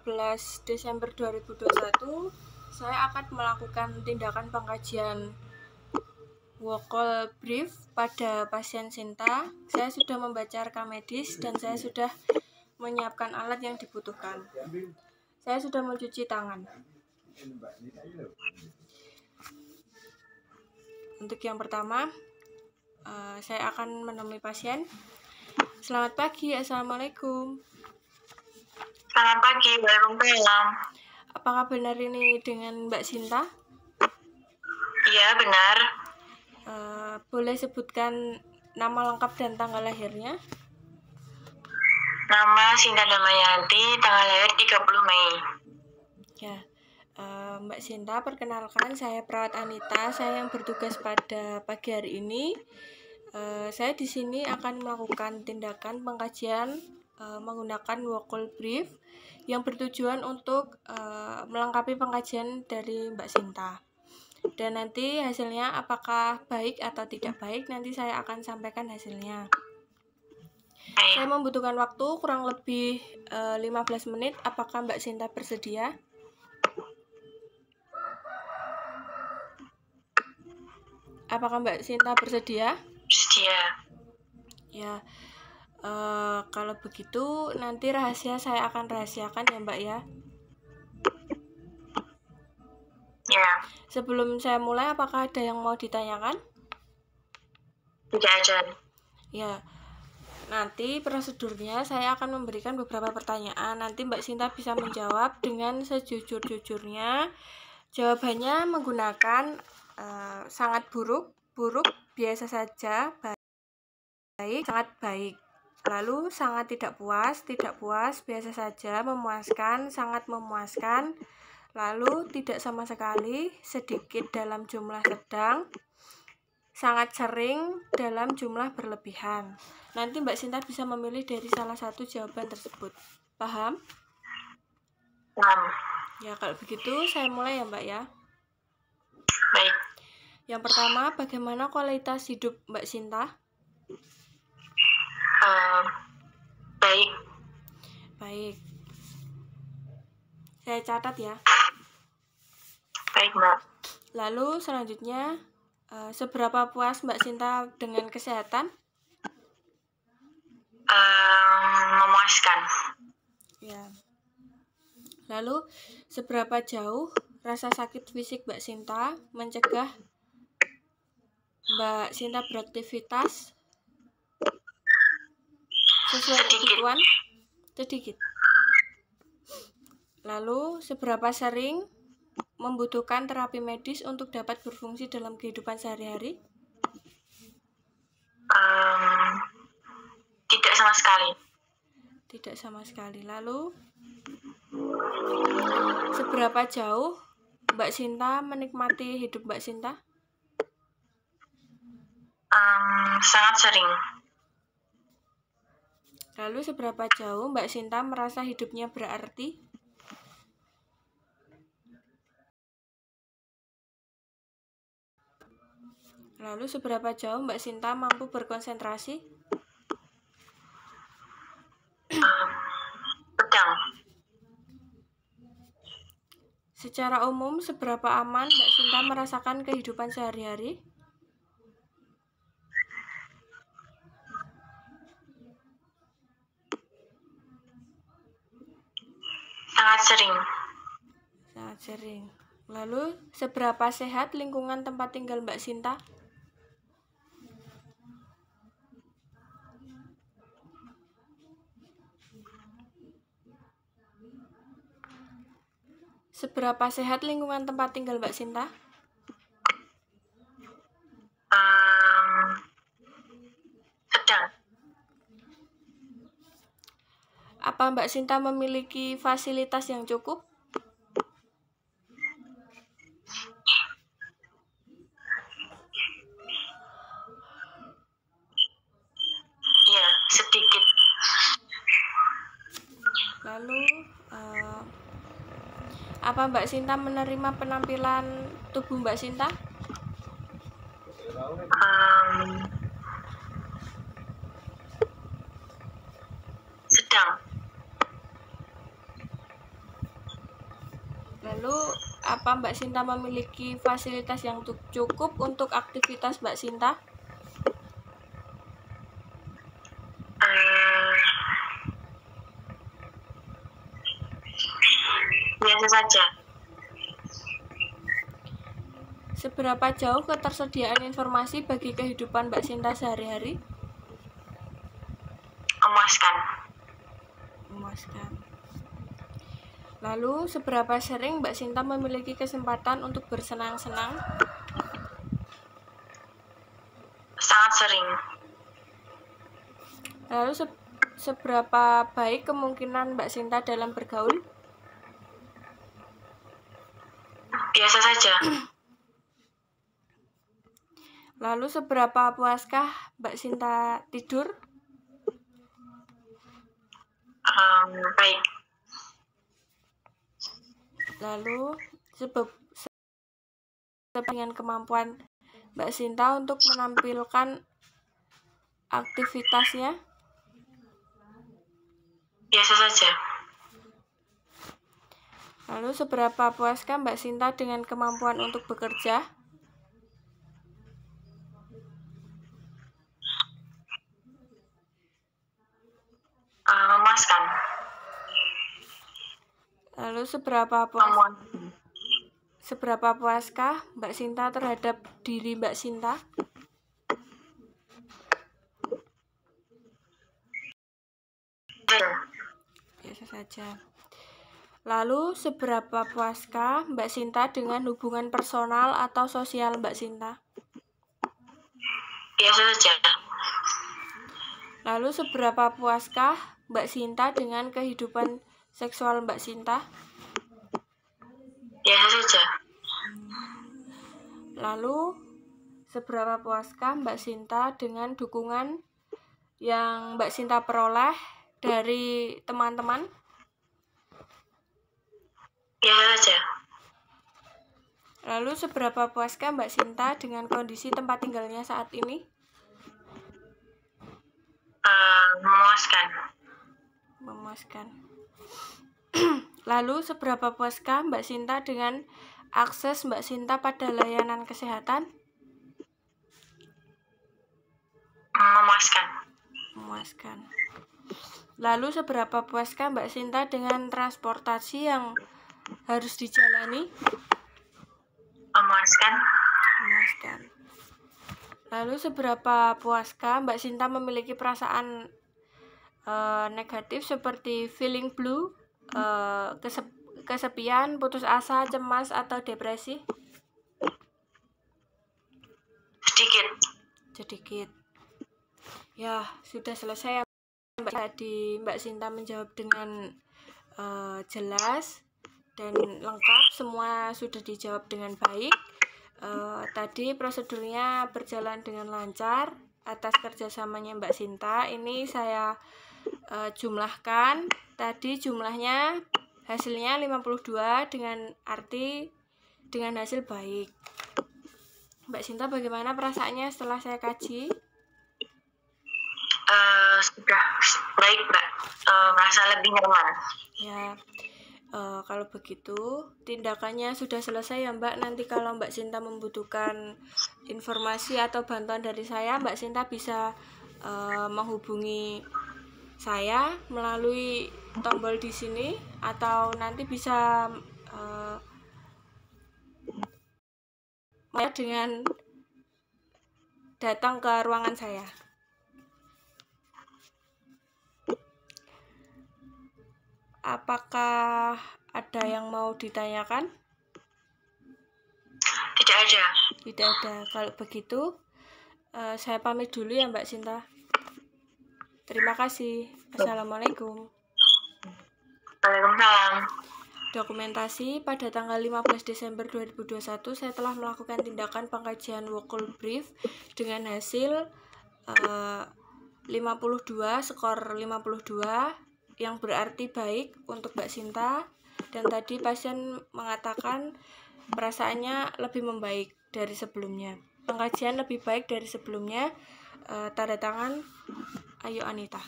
14 Desember 2021 saya akan melakukan tindakan pengkajian wokal brief pada pasien Sinta. Saya sudah membaca rekam medis dan saya sudah menyiapkan alat yang dibutuhkan. Saya sudah mencuci tangan. Untuk yang pertama, saya akan menemui pasien. Selamat pagi, Assalamualaikum. Selamat pagi, Waalaikumsalam. Apakah benar ini dengan Mbak Sinta? Iya, benar. Boleh sebutkan nama lengkap dan tanggal lahirnya? Nama Sinta Damayanti, tanggal lahir 30 Mei. Ya, Mbak Sinta, perkenalkan saya perawat Anita. Saya yang bertugas pada pagi hari ini. Saya di sini akan melakukan tindakan pengkajian menggunakan wokal brief yang bertujuan untuk melengkapi pengkajian dari Mbak Sinta. Dan nanti hasilnya apakah baik atau tidak baik, nanti saya akan sampaikan hasilnya. Saya membutuhkan waktu kurang lebih 15 menit. Apakah Mbak Sinta bersedia? Apakah Mbak Sinta bersedia? Bersedia. Ya, kalau begitu nanti rahasia saya akan rahasiakan ya Mbak ya. Ya. Sebelum saya mulai, apakah ada yang mau ditanyakan? Tidak ada. Ya, nanti prosedurnya saya akan memberikan beberapa pertanyaan. Nanti Mbak Sinta bisa menjawab dengan sejujur-jujurnya. Jawabannya menggunakan sangat buruk, biasa saja, baik, sangat baik. Lalu sangat tidak puas, biasa saja, memuaskan, sangat memuaskan. Lalu tidak sama sekali, sedikit dalam jumlah sedang, sangat sering dalam jumlah berlebihan. Nanti Mbak Sinta bisa memilih dari salah satu jawaban tersebut. Paham? Paham. Ya, kalau begitu saya mulai ya Mbak ya. Baik. Yang pertama, bagaimana kualitas hidup Mbak Sinta? Baik. Baik. Saya catat ya. Baik, Mbak. Lalu selanjutnya, seberapa puas Mbak Sinta dengan kesehatan? Memuaskan. Ya. Lalu, seberapa jauh rasa sakit fisik Mbak Sinta mencegah Mbak Sinta beraktivitas sesuai kebutuhan? Sedikit. Lalu, seberapa sering membutuhkan terapi medis untuk dapat berfungsi dalam kehidupan sehari-hari? Tidak sama sekali. Tidak sama sekali. Lalu, seberapa jauh Mbak Sinta menikmati hidup Mbak Sinta? Sangat sering. Lalu, seberapa jauh Mbak Sinta merasa hidupnya berarti? Lalu, seberapa jauh Mbak Sinta mampu berkonsentrasi? Sedang. Secara umum, seberapa aman Mbak Sinta merasakan kehidupan sehari-hari? Sangat sering. Sangat sering. Lalu, seberapa sehat lingkungan tempat tinggal Mbak Sinta? Seberapa sehat lingkungan tempat tinggal Mbak Sinta? Sedang. Apa Mbak Sinta memiliki fasilitas yang cukup? Ya, sedikit. Lalu, apa Mbak Sinta menerima penampilan tubuh Mbak Sinta? Sedang. Lalu, apa Mbak Sinta memiliki fasilitas yang cukup untuk aktivitas Mbak Sinta? Biasa saja. Seberapa jauh ketersediaan informasi bagi kehidupan Mbak Sinta sehari-hari? Memuaskan. Memuaskan. Lalu, seberapa sering Mbak Sinta memiliki kesempatan untuk bersenang-senang? Sangat sering. Lalu, seberapa baik kemungkinan Mbak Sinta dalam bergaul? Biasa saja. Lalu, seberapa puaskah Mbak Sinta tidur? Baik. Lalu, dengan kemampuan Mbak Sinta untuk menampilkan aktivitasnya? Biasa saja. Lalu, seberapa puaskah Mbak Sinta dengan kemampuan untuk bekerja? Memuaskan. Lalu, seberapa puaskah Mbak Sinta terhadap diri Mbak Sinta? Biasa saja. Lalu, seberapa puaskah Mbak Sinta dengan hubungan personal atau sosial Mbak Sinta? Biasa saja. Lalu, seberapa puaskah Mbak Sinta dengan kehidupan seksual Mbak Sinta? Biasa saja. Lalu, seberapa puaskah Mbak Sinta dengan dukungan yang Mbak Sinta peroleh dari teman-teman? Biasa saja. Lalu, seberapa puaskah Mbak Sinta dengan kondisi tempat tinggalnya saat ini? Memuaskan. Memuaskan. Lalu, seberapa puaskah Mbak Sinta dengan akses Mbak Sinta pada layanan kesehatan? Memuaskan. Memuaskan. Lalu, seberapa puaskah Mbak Sinta dengan transportasi yang harus dijalani? Memuaskan. Memuaskan. Lalu, seberapa puaskah Mbak Sinta memiliki perasaan negatif seperti feeling blue, kesepian, putus asa, cemas, atau depresi? Sedikit. Ya, sudah selesai ya Mbak Sinta menjawab dengan jelas dan lengkap, semua sudah dijawab dengan baik. Tadi prosedurnya berjalan dengan lancar atas kerjasamanya Mbak Sinta. Ini saya jumlahkan. Tadi jumlahnya hasilnya 52 dengan hasil baik. Mbak Sinta, bagaimana perasaannya setelah saya kaji? Sudah baik, Mbak. Merasa lebih nyaman. Ya, kalau begitu tindakannya sudah selesai ya Mbak. Nanti kalau Mbak Sinta membutuhkan informasi atau bantuan dari saya, Mbak Sinta bisa menghubungi saya melalui tombol di sini, atau nanti bisa dengan datang ke ruangan saya. Apakah ada yang mau ditanyakan? Tidak ada. Tidak ada. Kalau begitu, saya pamit dulu ya Mbak Sinta. Terima kasih. Assalamualaikum. Waalaikumsalam. Dokumentasi pada tanggal 15 Desember 2021 saya telah melakukan tindakan pengkajian vocal brief dengan hasil 52, skor 52, yang berarti baik untuk Mbak Sinta. Dan tadi pasien mengatakan perasaannya lebih membaik dari sebelumnya. Pengkajian lebih baik dari sebelumnya. Tanda tangan Ayu Anita.